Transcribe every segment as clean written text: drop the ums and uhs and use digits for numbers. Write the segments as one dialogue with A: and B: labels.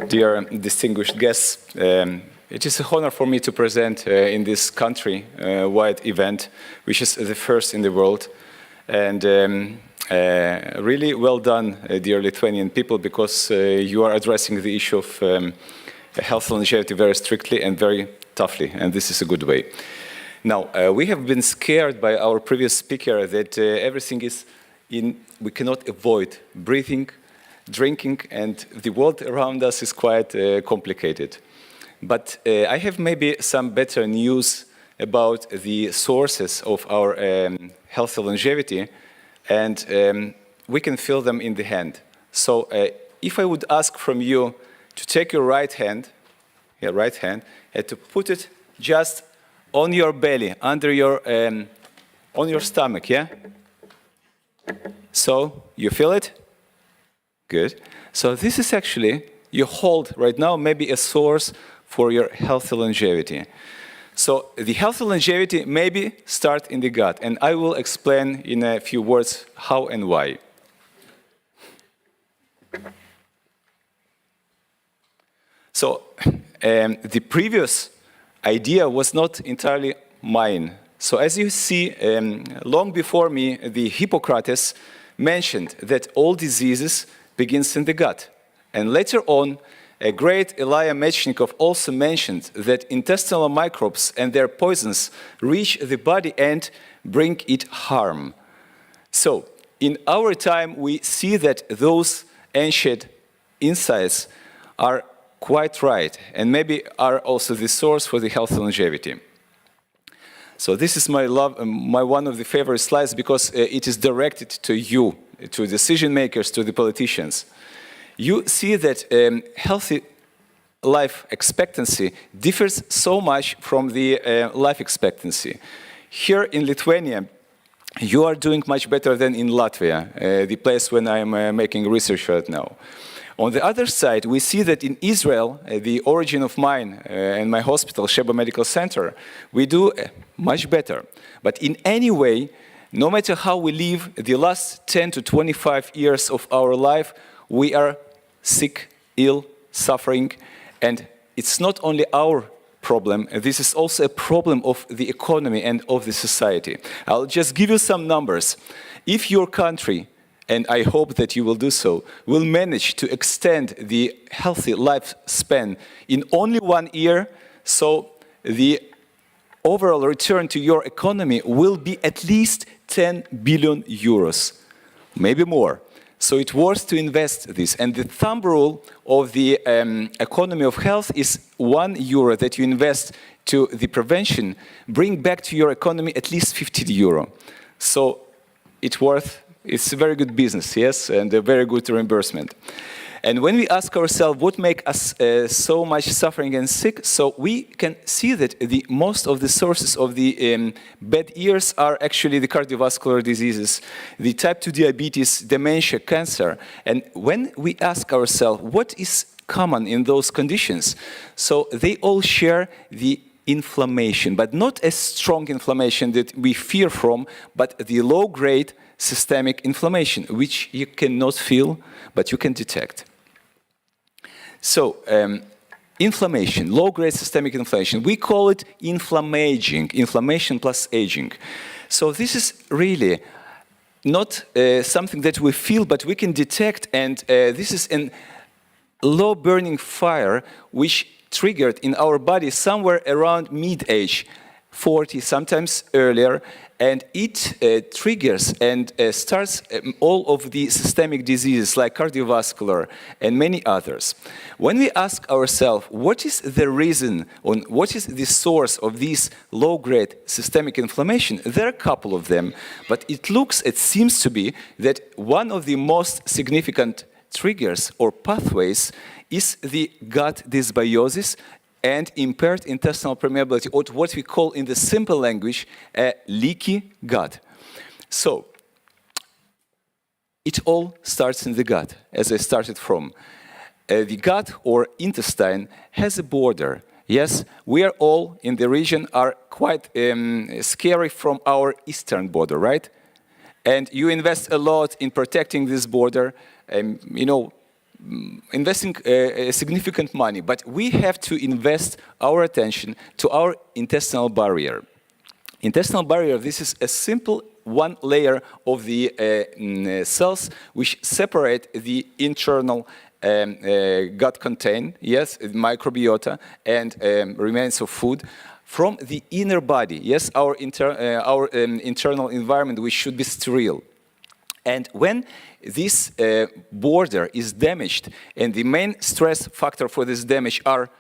A: dear distinguished guests, it is an honor for me to present in this country-wide event, which is the first in the world. And really well done, dear Lithuanian people, because you are addressing the issue of health and longevity very strictly and very toughly, and this is a good way. Now, we have been scared by our previous speaker that everything is we cannot avoid breathing, drinking, and the world around us is quite complicated. But I have maybe some better news about the sources of our health and longevity, and we can feel them in the hand. So if I would ask from you to take your right hand, and to put it just on your belly, under your, on your stomach, yeah? So, you feel it? Good. So this is actually, you hold right now maybe a source for your healthy longevity. So the healthy longevity maybe start in the gut, and I will explain in a few words how and why. So the previous idea was not entirely mine. So as you see, long before me, the Hippocrates mentioned that all diseases begins in the gut. And later on, a great Elia Mechnikov also mentioned that intestinal microbes and their poisons reach the body and bring it harm. So, in our time, we see that those ancient insights are quite right, and maybe are also the source for the health and longevity. So this is my one of the favorite slides, because it is directed to you, to decision makers, to the politicians. You see that healthy life expectancy differs so much from the life expectancy. Here in Lithuania, you are doing much better than in Latvia, the place when I am making research right now. On the other side, we see that in Israel, the origin of mine and my hospital, Sheba Medical Center, we do much better. But in any way, no matter how we live, the last 10 to 25 years of our life, we are sick, ill, suffering, and it's not only our problem, this is also a problem of the economy and of the society. I'll just give you some numbers. If your country, and I hope that you will do so, will manage to extend the healthy lifespan in only 1 year, so the overall return to your economy will be at least 10 billion euros, maybe more. So it's worth to invest this. And the thumb rule of the economy of health is €1 that you invest to the prevention, bring back to your economy at least €50. So it's a very good business, yes, and a very good reimbursement. And when we ask ourselves what makes us so much suffering and sick, so we can see that most of the sources of the bad years are actually the cardiovascular diseases, the type 2 diabetes, dementia, cancer. And when we ask ourselves what is common in those conditions, so they all share the inflammation, but not a strong inflammation that we fear from, but the low-grade systemic inflammation, which you cannot feel, but you can detect. So, inflammation, low-grade systemic inflammation, we call it inflammaging, inflammation plus aging. So this is really not something that we feel, but we can detect, and this is a low-burning fire which triggered in our body somewhere around mid-age, 40, sometimes earlier, and it triggers and starts all of the systemic diseases like cardiovascular and many others. When we ask ourselves what is the reason, or what is the source of this low-grade systemic inflammation, there are a couple of them, but it seems to be that one of the most significant triggers or pathways is the gut dysbiosis and impaired intestinal permeability, or what we call in the simple language, a leaky gut. So, it all starts in the gut, as I started from. The gut or intestine has a border. Yes, we are all in the region are quite scary from our eastern border, right? And you invest a lot in protecting this border. You know, investing significant money, but we have to invest our attention to our intestinal barrier. Intestinal barrier, this is a simple one layer of the cells which separate the internal gut content, yes, microbiota and remains of food, from the inner body, yes, our internal environment, which should be sterile. And when this border is damaged, and the main stress factor for this damage are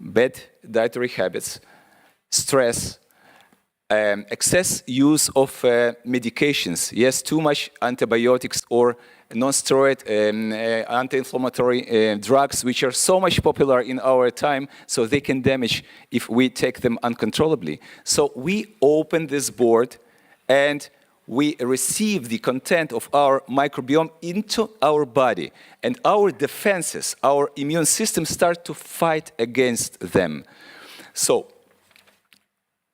A: bad dietary habits, stress, excess use of medications, yes, too much antibiotics or non-steroid anti-inflammatory drugs, which are so much popular in our time, so they can damage if we take them uncontrollably. So we open this board and we receive the content of our microbiome into our body, and our defenses, our immune system start to fight against them. So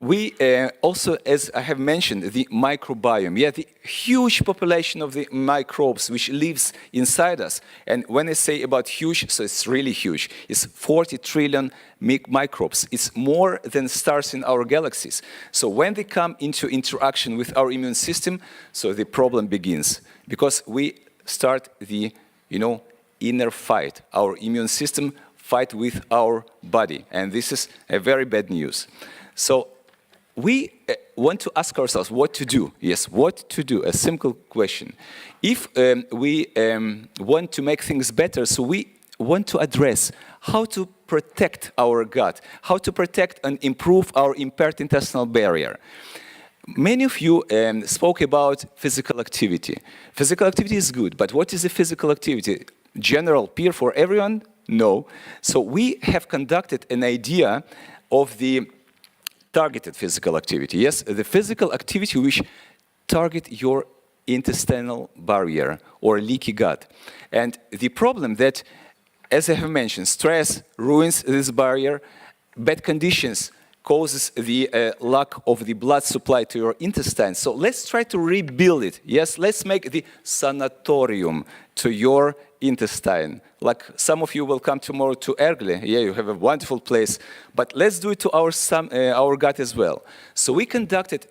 A: we also, as I have mentioned, the microbiome, yeah, the huge population of the microbes which lives inside us. And when I say about huge, so it's really huge. It's 40 trillion microbes. It's more than stars in our galaxies. So when they come into interaction with our immune system, so the problem begins. Because we start the, inner fight. Our immune system fight with our body. And this is a very bad news. So we want to ask ourselves what to do. Yes, what to do, a simple question. If we want to make things better, so we want to address how to protect our gut, how to protect and improve our impaired intestinal barrier. Many of you spoke about physical activity. Physical activity is good, but what is the physical activity? General peer for everyone? No. So we have conducted an idea of the targeted physical activity. Yes, the physical activity which target your intestinal barrier or leaky gut. And the problem that, as I have mentioned, stress ruins this barrier, bad conditions causes the lack of the blood supply to your intestine. So let's try to rebuild it. Yes, let's make the sanatorium to your intestine. Like some of you will come tomorrow to Ergli. Yeah, you have a wonderful place. But let's do it to our gut as well. So we conducted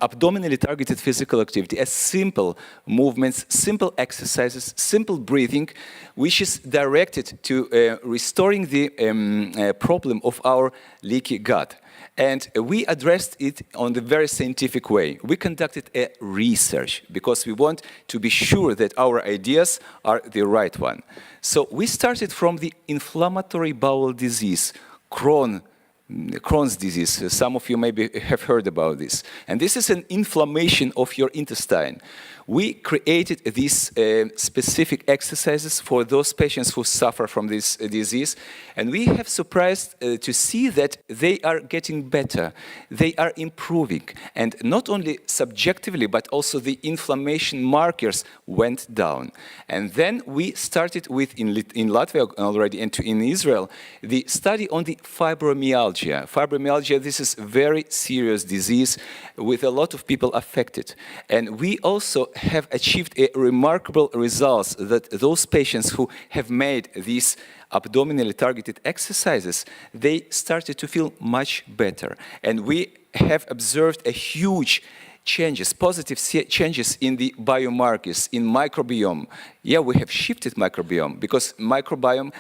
A: abdominally targeted physical activity as simple movements, simple exercises, simple breathing, which is directed to restoring the problem of our leaky gut. And we addressed it on the very scientific way. We conducted a research because we want to be sure that our ideas are the right one. So we started from the inflammatory bowel disease, Crohn's disease. Some of you maybe have heard about this. And this is an inflammation of your intestine. We created these specific exercises for those patients who suffer from this disease. And we have surprised to see that they are getting better. They are improving. And not only subjectively, but also the inflammation markers went down. And then we started with, in Latvia already and in Israel, the study on the fibromyalgia. Fibromyalgia, this is a very serious disease with a lot of people affected. And we also have achieved a remarkable results that those patients who have made these abdominally targeted exercises, they started to feel much better. And we have observed a huge changes, positive changes in the biomarkers, in microbiome. Yeah, we have shifted microbiome because microbiome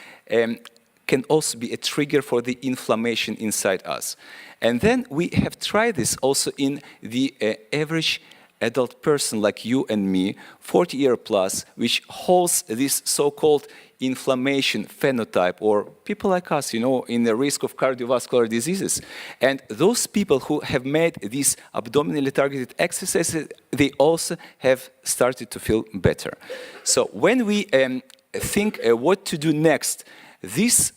A: can also be a trigger for the inflammation inside us. And then we have tried this also in the average adult person like you and me, 40-year plus, which holds this so-called inflammation phenotype, or people like us, in the risk of cardiovascular diseases. And those people who have made these abdominally targeted exercises, they also have started to feel better. So when we think what to do next, this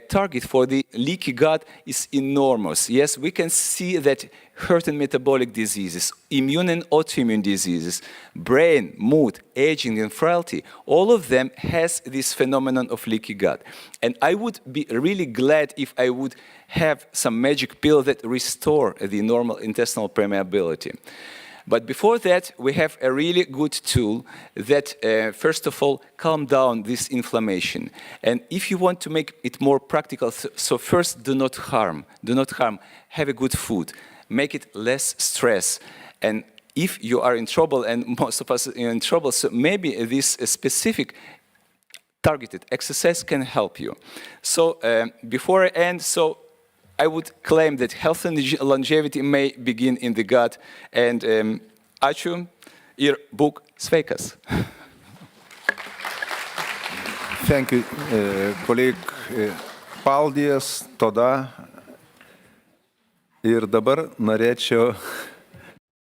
A: target for the leaky gut is enormous. Yes, we can see that heart and metabolic diseases, immune and autoimmune diseases, brain, mood, aging, and frailty, all of them has this phenomenon of leaky gut. And I would be really glad if I would have some magic pill that restore the normal intestinal permeability. But before that, we have a really good tool that, first of all, calm down this inflammation. And if you want to make it more practical, so first, do not harm. Have a good food. Make it less stress. And if you are in trouble, and most of us are in trouble, so maybe this specific targeted exercise can help you. So before I end, so I would claim that health and longevity may begin in the gut. And ačiū ir būk sveikas.
B: Thank you, colleague. Paldies, Toda. Ir dabar norėčiau